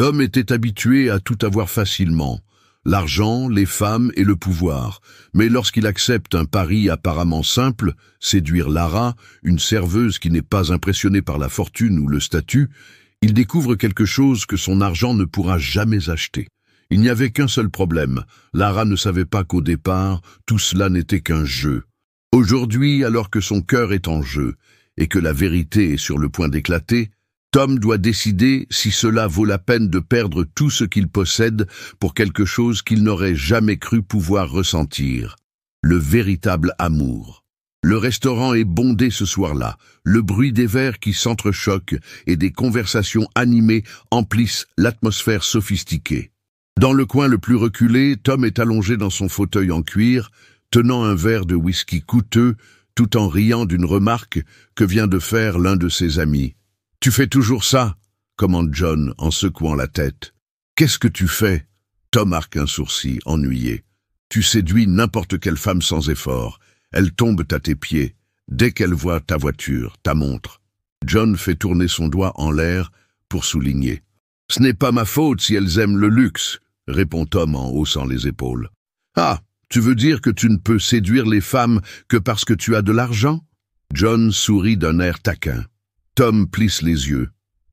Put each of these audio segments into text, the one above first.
Tom était habitué à tout avoir facilement, l'argent, les femmes et le pouvoir. Mais lorsqu'il accepte un pari apparemment simple, séduire Lara, une serveuse qui n'est pas impressionnée par la fortune ou le statut, il découvre quelque chose que son argent ne pourra jamais acheter. Il n'y avait qu'un seul problème. Lara ne savait pas qu'au départ, tout cela n'était qu'un jeu. Aujourd'hui, alors que son cœur est en jeu et que la vérité est sur le point d'éclater, Tom doit décider si cela vaut la peine de perdre tout ce qu'il possède pour quelque chose qu'il n'aurait jamais cru pouvoir ressentir. Le véritable amour. Le restaurant est bondé ce soir-là. Le bruit des verres qui s'entrechoquent et des conversations animées emplissent l'atmosphère sophistiquée. Dans le coin le plus reculé, Tom est allongé dans son fauteuil en cuir, tenant un verre de whisky coûteux, tout en riant d'une remarque que vient de faire l'un de ses amis. « Tu fais toujours ça ?» commande John en secouant la tête. « Qu'est-ce que tu fais ?» Tom arque un sourcil, ennuyé. « Tu séduis n'importe quelle femme sans effort. Elles tombent à tes pieds, dès qu'elles voient ta voiture, ta montre. » John fait tourner son doigt en l'air pour souligner. « Ce n'est pas ma faute si elles aiment le luxe, » répond Tom en haussant les épaules. « Ah, tu veux dire que tu ne peux séduire les femmes que parce que tu as de l'argent ?» John sourit d'un air taquin. Tom plisse les yeux.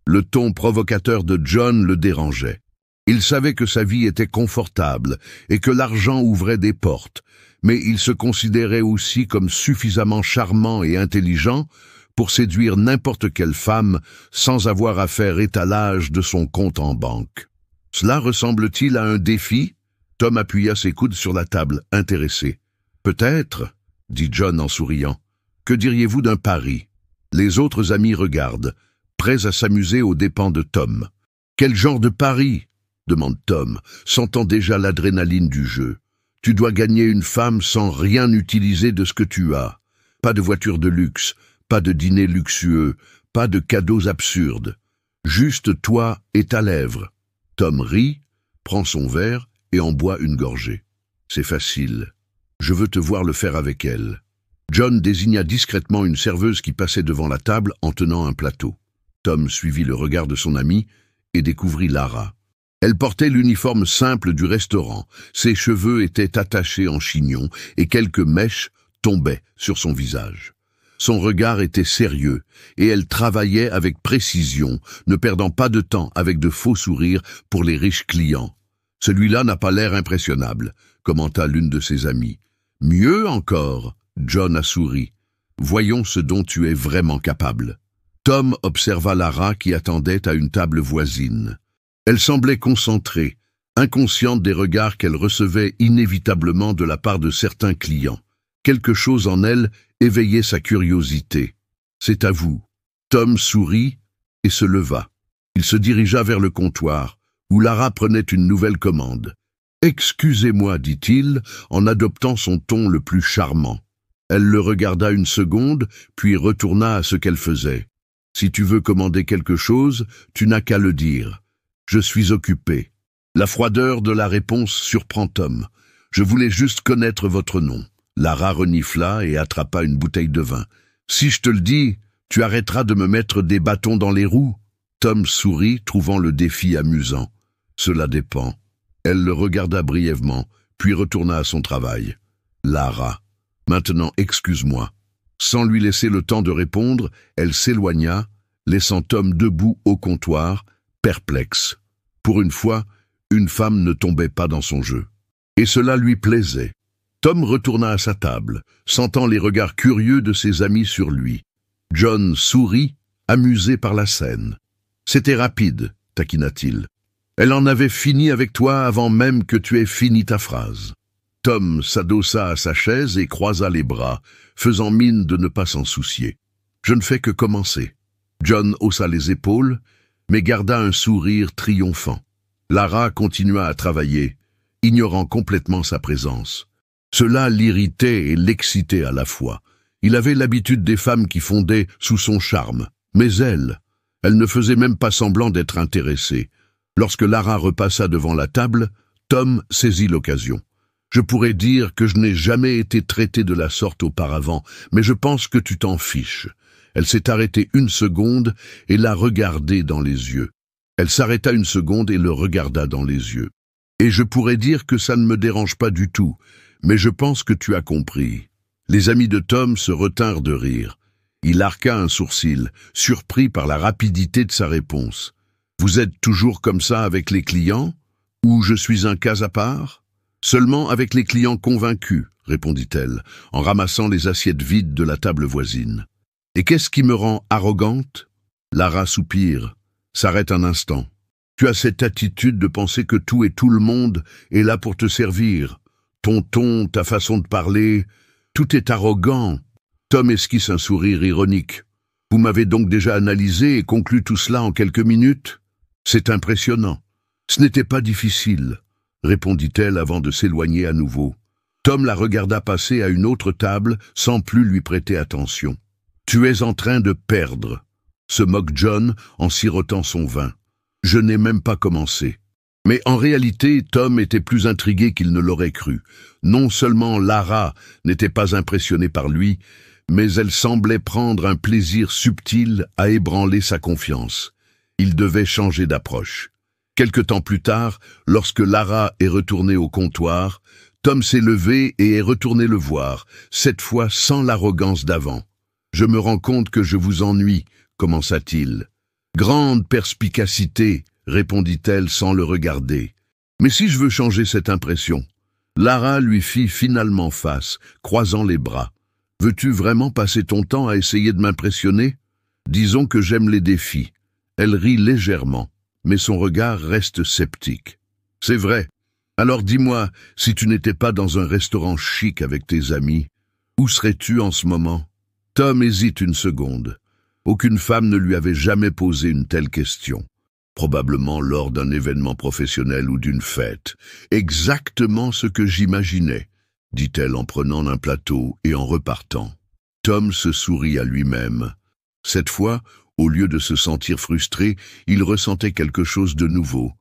Le ton provocateur de John le dérangeait. Il savait que sa vie était confortable et que l'argent ouvrait des portes, mais il se considérait aussi comme suffisamment charmant et intelligent pour séduire n'importe quelle femme sans avoir à faire étalage de son compte en banque. Cela ressemble-t-il à un défi? Tom appuya ses coudes sur la table, intéressé. « Peut-être, » dit John en souriant. « Que diriez-vous d'un pari ?» Les autres amis regardent, prêts à s'amuser aux dépens de Tom. « Quel genre de pari ?» demande Tom, sentant déjà l'adrénaline du jeu. « Tu dois gagner une femme sans rien utiliser de ce que tu as. Pas de voiture de luxe, pas de dîner luxueux, pas de cadeaux absurdes. Juste toi et ta lèvre. » Tom rit, prend son verre et en boit une gorgée. « C'est facile. Je veux te voir le faire avec elle. » John désigna discrètement une serveuse qui passait devant la table en tenant un plateau. Tom suivit le regard de son ami et découvrit Lara. Elle portait l'uniforme simple du restaurant. Ses cheveux étaient attachés en chignon et quelques mèches tombaient sur son visage. Son regard était sérieux et elle travaillait avec précision, ne perdant pas de temps avec de faux sourires pour les riches clients. « Celui-là n'a pas l'air impressionnable », commenta l'une de ses amies. « Mieux encore !» John a souri. « Voyons ce dont tu es vraiment capable. » Tom observa Lara qui attendait à une table voisine. Elle semblait concentrée, inconsciente des regards qu'elle recevait inévitablement de la part de certains clients. Quelque chose en elle éveillait sa curiosité. « C'est à vous. » Tom sourit et se leva. Il se dirigea vers le comptoir, où Lara prenait une nouvelle commande. « Excusez-moi, dit-il, en adoptant son ton le plus charmant. » Elle le regarda une seconde, puis retourna à ce qu'elle faisait. « Si tu veux commander quelque chose, tu n'as qu'à le dire. Je suis occupé. » La froideur de la réponse surprend Tom. « Je voulais juste connaître votre nom. » Lara renifla et attrapa une bouteille de vin. « Si je te le dis, tu arrêteras de me mettre des bâtons dans les roues ?» Tom sourit, trouvant le défi amusant. « Cela dépend. » Elle le regarda brièvement, puis retourna à son travail. « Lara. Maintenant, excuse-moi. » Sans lui laisser le temps de répondre, elle s'éloigna, laissant Tom debout au comptoir, perplexe. Pour une fois, une femme ne tombait pas dans son jeu. Et cela lui plaisait. Tom retourna à sa table, sentant les regards curieux de ses amis sur lui. John sourit, amusé par la scène. « C'était rapide, taquina-t-il. Elle en avait fini avec toi avant même que tu aies fini ta phrase. » Tom s'adossa à sa chaise et croisa les bras, faisant mine de ne pas s'en soucier. « Je ne fais que commencer. » John haussa les épaules, mais garda un sourire triomphant. Lara continua à travailler, ignorant complètement sa présence. Cela l'irritait et l'excitait à la fois. Il avait l'habitude des femmes qui fondaient sous son charme. Mais elle ne faisait même pas semblant d'être intéressée. Lorsque Lara repassa devant la table, Tom saisit l'occasion. « Je pourrais dire que je n'ai jamais été traité de la sorte auparavant, mais je pense que tu t'en fiches. » Elle s'est arrêtée une seconde et l'a regardé dans les yeux. Elle s'arrêta une seconde et le regarda dans les yeux. « Et je pourrais dire que ça ne me dérange pas du tout, mais je pense que tu as compris. » Les amis de Tom se retinrent de rire. Il arqua un sourcil, surpris par la rapidité de sa réponse. « Vous êtes toujours comme ça avec les clients? Ou je suis un cas à part? »« Seulement avec les clients convaincus, » répondit-elle, en ramassant les assiettes vides de la table voisine. « Et qu'est-ce qui me rend arrogante ?» Lara soupire, s'arrête un instant. « Tu as cette attitude de penser que tout et tout le monde est là pour te servir. Ton ton, ta façon de parler, tout est arrogant. » Tom esquisse un sourire ironique. « Vous m'avez donc déjà analysé et conclu tout cela en quelques minutes? C'est impressionnant. »« Ce n'était pas difficile, » répondit-elle avant de s'éloigner à nouveau. Tom la regarda passer à une autre table sans plus lui prêter attention. « Tu es en train de perdre, » se moque John en sirotant son vin. « Je n'ai même pas commencé. » Mais en réalité, Tom était plus intrigué qu'il ne l'aurait cru. Non seulement Lara n'était pas impressionnée par lui, mais elle semblait prendre un plaisir subtil à ébranler sa confiance. Il devait changer d'approche. Quelque temps plus tard, lorsque Lara est retournée au comptoir, Tom s'est levé et est retourné le voir, cette fois sans l'arrogance d'avant. « Je me rends compte que je vous ennuie, » commença-t-il. « Grande perspicacité, » répondit-elle sans le regarder. « Mais si je veux changer cette impression ?» Lara lui fit finalement face, croisant les bras. « Veux-tu vraiment passer ton temps à essayer de m'impressionner ? Disons que j'aime les défis. » Elle rit légèrement, mais son regard reste sceptique. « C'est vrai. Alors dis-moi, si tu n'étais pas dans un restaurant chic avec tes amis, où serais-tu en ce moment ?» Tom hésite une seconde. Aucune femme ne lui avait jamais posé une telle question. Probablement lors d'un événement professionnel ou d'une fête. « Exactement ce que j'imaginais, » dit-elle en prenant un plateau et en repartant. Tom se sourit à lui-même. Cette fois, au lieu de se sentir frustré, il ressentait quelque chose de nouveau.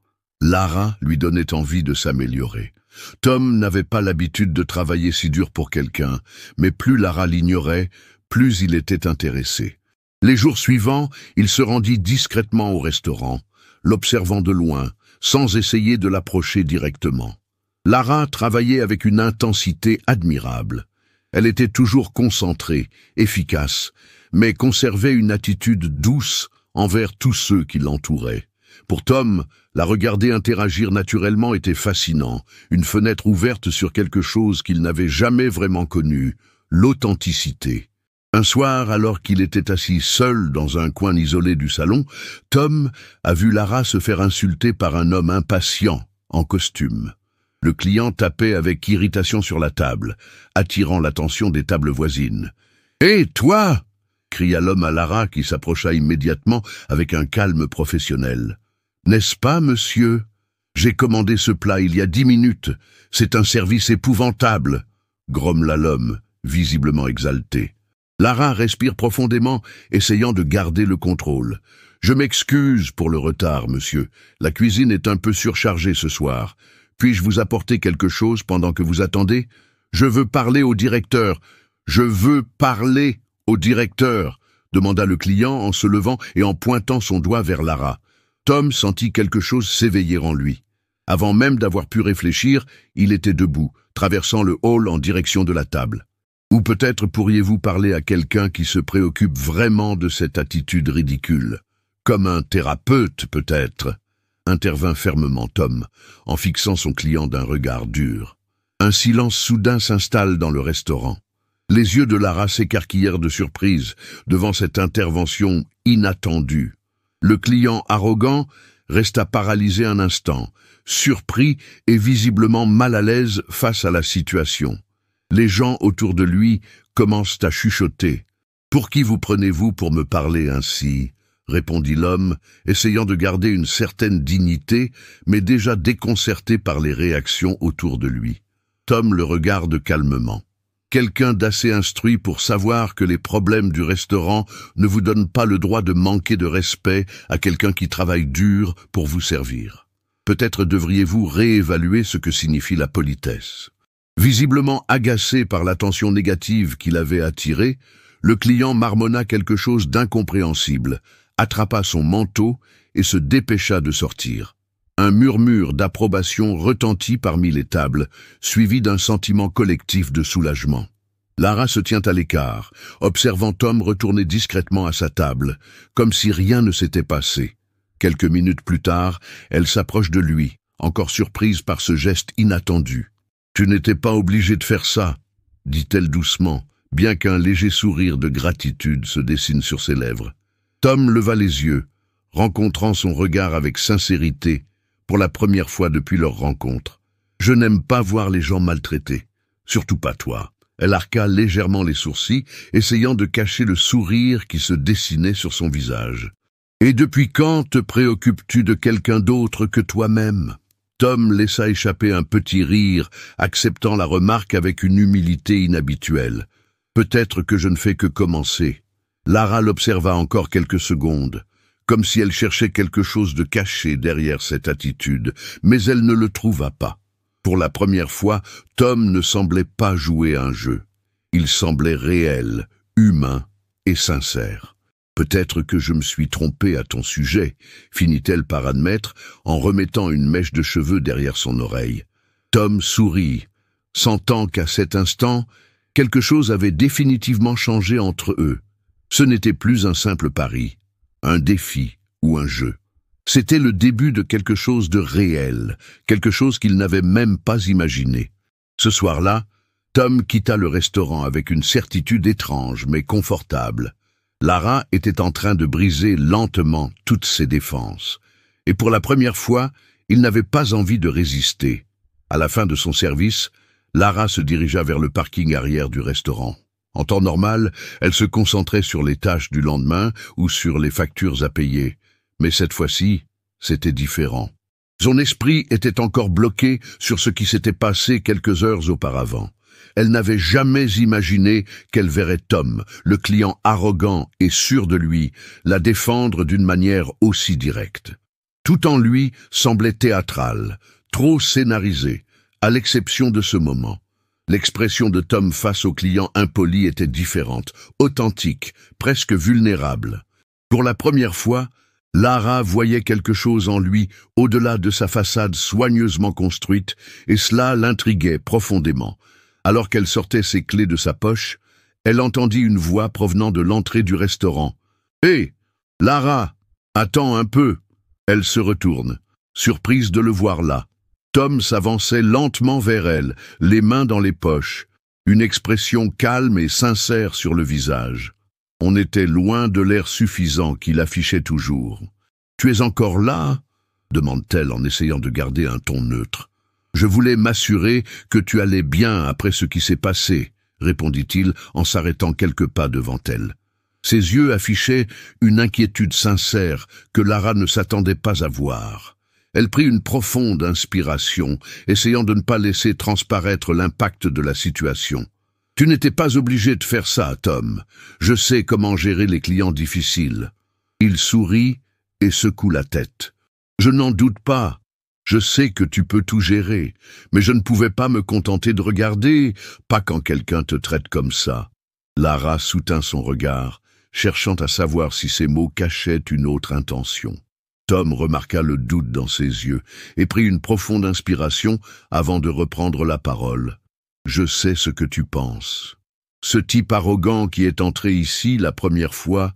Lara lui donnait envie de s'améliorer. Tom n'avait pas l'habitude de travailler si dur pour quelqu'un, mais plus Lara l'ignorait, plus il était intéressé. Les jours suivants, il se rendit discrètement au restaurant, l'observant de loin, sans essayer de l'approcher directement. Lara travaillait avec une intensité admirable. Elle était toujours concentrée, efficace, mais conservait une attitude douce envers tous ceux qui l'entouraient. Pour Tom, la regarder interagir naturellement était fascinant, une fenêtre ouverte sur quelque chose qu'il n'avait jamais vraiment connu, l'authenticité. Un soir, alors qu'il était assis seul dans un coin isolé du salon, Tom a vu Lara se faire insulter par un homme impatient, en costume. Le client tapait avec irritation sur la table, attirant l'attention des tables voisines. « Hé, toi !» cria l'homme à Lara qui s'approcha immédiatement avec un calme professionnel. « N'est-ce pas, monsieur ? J'ai commandé ce plat il y a 10 minutes. C'est un service épouvantable !» grommela l'homme, visiblement exalté. Lara respire profondément, essayant de garder le contrôle. « Je m'excuse pour le retard, monsieur. La cuisine est un peu surchargée ce soir. Puis-je vous apporter quelque chose pendant que vous attendez ? Je veux parler au directeur. Je veux parler au directeur, demanda le client en se levant et en pointant son doigt vers Lara. Tom sentit quelque chose s'éveiller en lui. Avant même d'avoir pu réfléchir, il était debout, traversant le hall en direction de la table. Ou peut-être pourriez-vous parler à quelqu'un qui se préoccupe vraiment de cette attitude ridicule. Comme un thérapeute, peut-être, intervint fermement Tom, en fixant son client d'un regard dur. Un silence soudain s'installe dans le restaurant. Les yeux de Lara s'écarquillèrent de surprise devant cette intervention inattendue. Le client arrogant resta paralysé un instant, surpris et visiblement mal à l'aise face à la situation. Les gens autour de lui commencent à chuchoter. « Pour qui vous prenez-vous pour me parler ainsi ?» répondit l'homme, essayant de garder une certaine dignité, mais déjà déconcerté par les réactions autour de lui. Tom le regarde calmement. Quelqu'un d'assez instruit pour savoir que les problèmes du restaurant ne vous donnent pas le droit de manquer de respect à quelqu'un qui travaille dur pour vous servir. Peut-être devriez-vous réévaluer ce que signifie la politesse. Visiblement agacé par l'attention négative qu'il avait attirée, le client marmonna quelque chose d'incompréhensible, attrapa son manteau et se dépêcha de sortir. Un murmure d'approbation retentit parmi les tables, suivi d'un sentiment collectif de soulagement. Lara se tient à l'écart, observant Tom retourner discrètement à sa table, comme si rien ne s'était passé. Quelques minutes plus tard, elle s'approche de lui, encore surprise par ce geste inattendu. « Tu n'étais pas obligé de faire ça », dit-elle doucement, bien qu'un léger sourire de gratitude se dessine sur ses lèvres. Tom leva les yeux, rencontrant son regard avec sincérité, pour la première fois depuis leur rencontre. « Je n'aime pas voir les gens maltraités, surtout pas toi. » Elle arqua légèrement les sourcils, essayant de cacher le sourire qui se dessinait sur son visage. « Et depuis quand te préoccupes-tu de quelqu'un d'autre que toi-même » Tom laissa échapper un petit rire, acceptant la remarque avec une humilité inhabituelle. « Peut-être que je ne fais que commencer. » Lara l'observa encore quelques secondes, comme si elle cherchait quelque chose de caché derrière cette attitude, mais elle ne le trouva pas. Pour la première fois, Tom ne semblait pas jouer un jeu. Il semblait réel, humain et sincère. « Peut-être que je me suis trompée à ton sujet, » finit-elle par admettre, en remettant une mèche de cheveux derrière son oreille. Tom sourit, sentant qu'à cet instant, quelque chose avait définitivement changé entre eux. Ce n'était plus un simple pari, un défi ou un jeu. C'était le début de quelque chose de réel, quelque chose qu'il n'avait même pas imaginé. Ce soir-là, Tom quitta le restaurant avec une certitude étrange mais confortable. Lara était en train de briser lentement toutes ses défenses. Et pour la première fois, il n'avait pas envie de résister. À la fin de son service, Lara se dirigea vers le parking arrière du restaurant. En temps normal, elle se concentrait sur les tâches du lendemain ou sur les factures à payer. Mais cette fois-ci, c'était différent. Son esprit était encore bloqué sur ce qui s'était passé quelques heures auparavant. Elle n'avait jamais imaginé qu'elle verrait Tom, le client arrogant et sûr de lui, la défendre d'une manière aussi directe. Tout en lui semblait théâtral, trop scénarisé, à l'exception de ce moment. L'expression de Tom face au client impoli était différente, authentique, presque vulnérable. Pour la première fois, Lara voyait quelque chose en lui au-delà de sa façade soigneusement construite, et cela l'intriguait profondément. Alors qu'elle sortait ses clés de sa poche, elle entendit une voix provenant de l'entrée du restaurant. « Hé, Lara, attends un peu !» Elle se retourne, surprise de le voir là. Tom s'avançait lentement vers elle, les mains dans les poches, une expression calme et sincère sur le visage. On était loin de l'air suffisant qu'il affichait toujours. « Tu es encore là ?» demande-t-elle en essayant de garder un ton neutre. « Je voulais m'assurer que tu allais bien après ce qui s'est passé, » répondit-il en s'arrêtant quelques pas devant elle. Ses yeux affichaient une inquiétude sincère que Lara ne s'attendait pas à voir. Elle prit une profonde inspiration, essayant de ne pas laisser transparaître l'impact de la situation. « Tu n'étais pas obligé de faire ça, Tom. Je sais comment gérer les clients difficiles. » Il sourit et secoue la tête. « Je n'en doute pas. Je sais que tu peux tout gérer, mais je ne pouvais pas me contenter de regarder, pas quand quelqu'un te traite comme ça. » Lara soutint son regard, cherchant à savoir si ces mots cachaient une autre intention. Tom remarqua le doute dans ses yeux et prit une profonde inspiration avant de reprendre la parole. « Je sais ce que tu penses. Ce type arrogant qui est entré ici la première fois,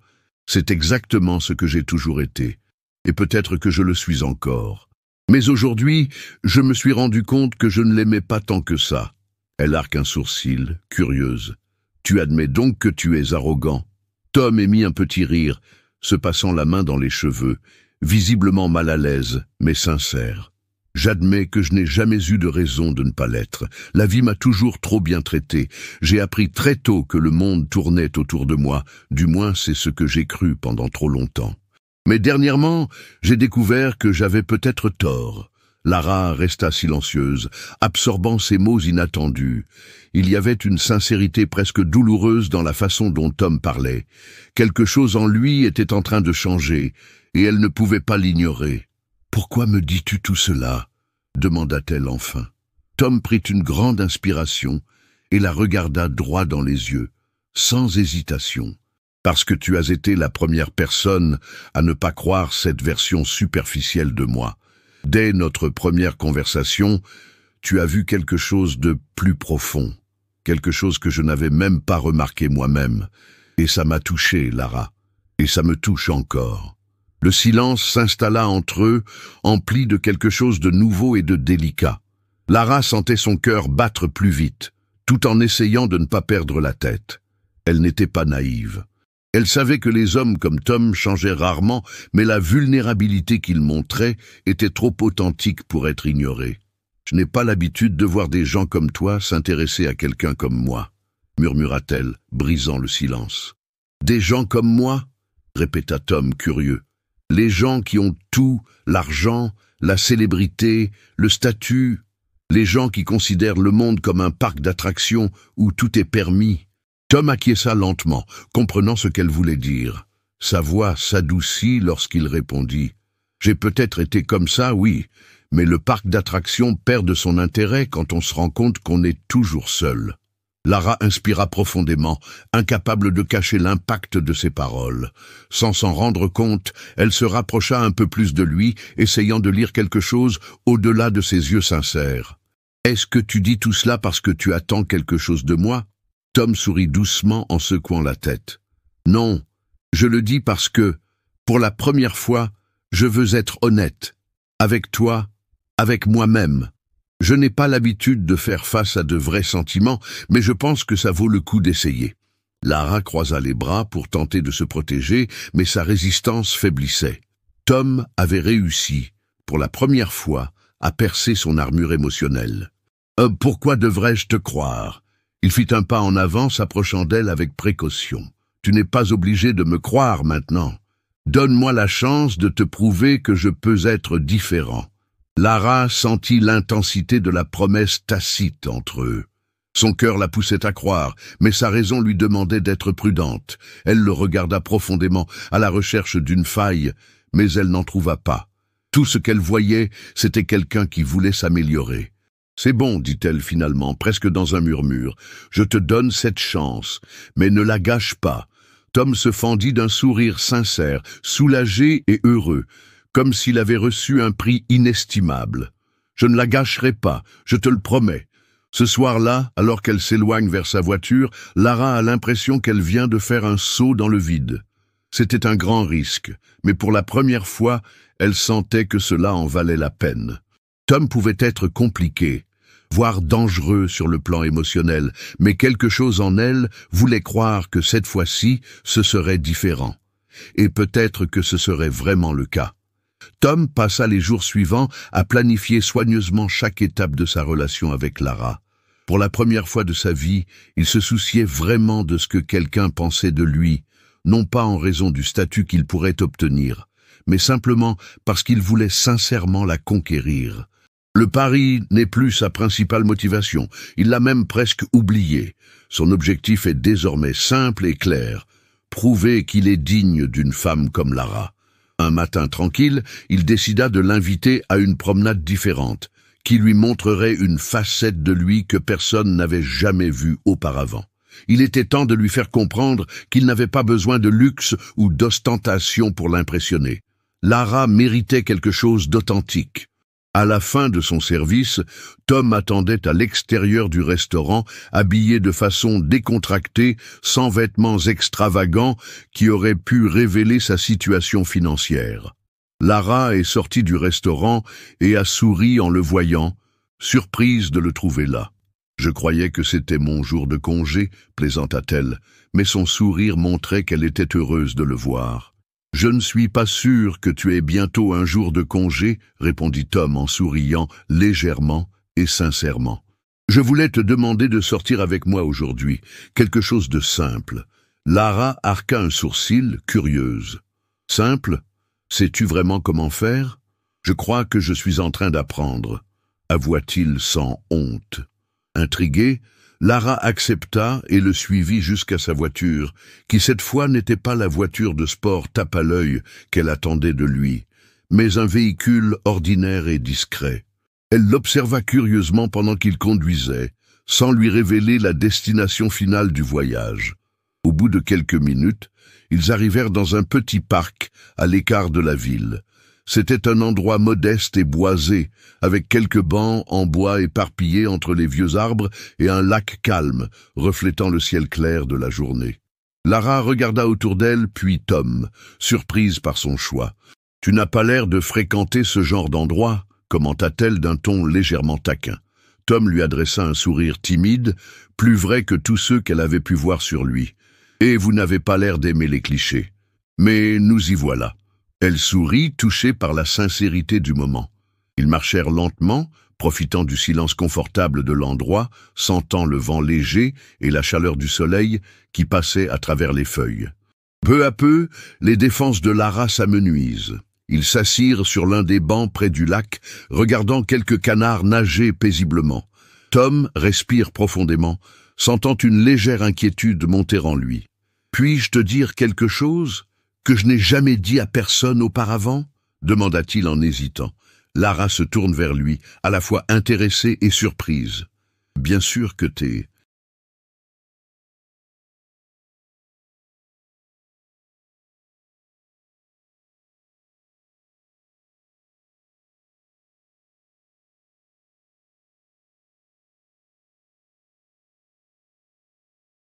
c'est exactement ce que j'ai toujours été, et peut-être que je le suis encore. Mais aujourd'hui, je me suis rendu compte que je ne l'aimais pas tant que ça. » Elle arque un sourcil, curieuse. « Tu admets donc que tu es arrogant ?» Tom émit un petit rire, se passant la main dans les cheveux, visiblement mal à l'aise, mais sincère. « J'admets que je n'ai jamais eu de raison de ne pas l'être. La vie m'a toujours trop bien traité. J'ai appris très tôt que le monde tournait autour de moi, du moins c'est ce que j'ai cru pendant trop longtemps. Mais dernièrement, j'ai découvert que j'avais peut-être tort. » Lara resta silencieuse, absorbant ces mots inattendus. Il y avait une sincérité presque douloureuse dans la façon dont Tom parlait. Quelque chose en lui était en train de changer, et elle ne pouvait pas l'ignorer. « Pourquoi me dis-tu tout cela ?» demanda-t-elle enfin. Tom prit une grande inspiration et la regarda droit dans les yeux, sans hésitation. Parce que tu as été la première personne à ne pas croire cette version superficielle de moi. Dès notre première conversation, tu as vu quelque chose de plus profond, quelque chose que je n'avais même pas remarqué moi-même. Et ça m'a touché, Lara, et ça me touche encore. Le silence s'installa entre eux, empli de quelque chose de nouveau et de délicat. Lara sentait son cœur battre plus vite, tout en essayant de ne pas perdre la tête. Elle n'était pas naïve. Elle savait que les hommes comme Tom changeaient rarement, mais la vulnérabilité qu'ils montraient était trop authentique pour être ignorée. « Je n'ai pas l'habitude de voir des gens comme toi s'intéresser à quelqu'un comme moi, » murmura-t-elle, brisant le silence. « Des gens comme moi ?» répéta Tom, curieux. « Les gens qui ont tout, l'argent, la célébrité, le statut, les gens qui considèrent le monde comme un parc d'attractions où tout est permis. » Tom acquiesça lentement, comprenant ce qu'elle voulait dire. Sa voix s'adoucit lorsqu'il répondit. « J'ai peut-être été comme ça, oui, mais le parc d'attractions perd de son intérêt quand on se rend compte qu'on est toujours seul. » Lara inspira profondément, incapable de cacher l'impact de ses paroles. Sans s'en rendre compte, elle se rapprocha un peu plus de lui, essayant de lire quelque chose au-delà de ses yeux sincères. « Est-ce que tu dis tout cela parce que tu attends quelque chose de moi ?» Tom sourit doucement en secouant la tête. « Non, je le dis parce que, pour la première fois, je veux être honnête. Avec toi, avec moi-même. Je n'ai pas l'habitude de faire face à de vrais sentiments, mais je pense que ça vaut le coup d'essayer. » Lara croisa les bras pour tenter de se protéger, mais sa résistance faiblissait. Tom avait réussi, pour la première fois, à percer son armure émotionnelle. « Pourquoi devrais-je te croire ?» Il fit un pas en avant, s'approchant d'elle avec précaution. « Tu n'es pas obligé de me croire maintenant. Donne-moi la chance de te prouver que je peux être différent. » Lara sentit l'intensité de la promesse tacite entre eux. Son cœur la poussait à croire, mais sa raison lui demandait d'être prudente. Elle le regarda profondément, à la recherche d'une faille, mais elle n'en trouva pas. Tout ce qu'elle voyait, c'était quelqu'un qui voulait s'améliorer. « C'est bon, dit-elle finalement, presque dans un murmure. Je te donne cette chance, mais ne la gâche pas. » Tom se fendit d'un sourire sincère, soulagé et heureux, comme s'il avait reçu un prix inestimable. « Je ne la gâcherai pas, je te le promets. » Ce soir-là, alors qu'elle s'éloigne vers sa voiture, Lara a l'impression qu'elle vient de faire un saut dans le vide. C'était un grand risque, mais pour la première fois, elle sentait que cela en valait la peine. Tom pouvait être compliqué, voire dangereux sur le plan émotionnel, mais quelque chose en elle voulait croire que cette fois-ci, ce serait différent. Et peut-être que ce serait vraiment le cas. Tom passa les jours suivants à planifier soigneusement chaque étape de sa relation avec Lara. Pour la première fois de sa vie, il se souciait vraiment de ce que quelqu'un pensait de lui, non pas en raison du statut qu'il pourrait obtenir, mais simplement parce qu'il voulait sincèrement la conquérir. Le pari n'est plus sa principale motivation, il l'a même presque oublié. Son objectif est désormais simple et clair, prouver qu'il est digne d'une femme comme Lara. Un matin tranquille, il décida de l'inviter à une promenade différente, qui lui montrerait une facette de lui que personne n'avait jamais vue auparavant. Il était temps de lui faire comprendre qu'il n'avait pas besoin de luxe ou d'ostentation pour l'impressionner. Lara méritait quelque chose d'authentique. À la fin de son service, Tom attendait à l'extérieur du restaurant, habillé de façon décontractée, sans vêtements extravagants qui auraient pu révéler sa situation financière. Lara est sortie du restaurant et a souri en le voyant, surprise de le trouver là. « Je croyais que c'était mon jour de congé », plaisanta-t-elle, mais son sourire montrait qu'elle était heureuse de le voir. « Je ne suis pas sûr que tu aies bientôt un jour de congé, » répondit Tom en souriant légèrement et sincèrement. « Je voulais te demander de sortir avec moi aujourd'hui, quelque chose de simple. » Lara arqua un sourcil, curieuse. « Simple? Sais-tu vraiment comment faire? Je crois que je suis en train d'apprendre, » avoua-t-il sans honte. Intriguée, Lara accepta et le suivit jusqu'à sa voiture, qui cette fois n'était pas la voiture de sport tape à l'œil qu'elle attendait de lui, mais un véhicule ordinaire et discret. Elle l'observa curieusement pendant qu'il conduisait, sans lui révéler la destination finale du voyage. Au bout de quelques minutes, Ils arrivèrent dans un petit parc, à l'écart de la ville. C'était un endroit modeste et boisé, avec quelques bancs en bois éparpillés entre les vieux arbres et un lac calme, reflétant le ciel clair de la journée. Lara regarda autour d'elle, puis Tom, surprise par son choix. « Tu n'as pas l'air de fréquenter ce genre d'endroit », commenta-t-elle d'un ton légèrement taquin. Tom lui adressa un sourire timide, plus vrai que tous ceux qu'elle avait pu voir sur lui. « Et vous n'avez pas l'air d'aimer les clichés. Mais nous y voilà. » Elle sourit, touchée par la sincérité du moment. Ils marchèrent lentement, profitant du silence confortable de l'endroit, sentant le vent léger et la chaleur du soleil qui passait à travers les feuilles. Peu à peu, les défenses de Lara s'amenuisent. Ils s'assirent sur l'un des bancs près du lac, regardant quelques canards nager paisiblement. Tom respire profondément, sentant une légère inquiétude monter en lui. « Puis-je te dire quelque chose que je n'ai jamais dit à personne auparavant ?» demanda-t-il en hésitant. Lara se tourne vers lui, à la fois intéressée et surprise. « Bien sûr que t'es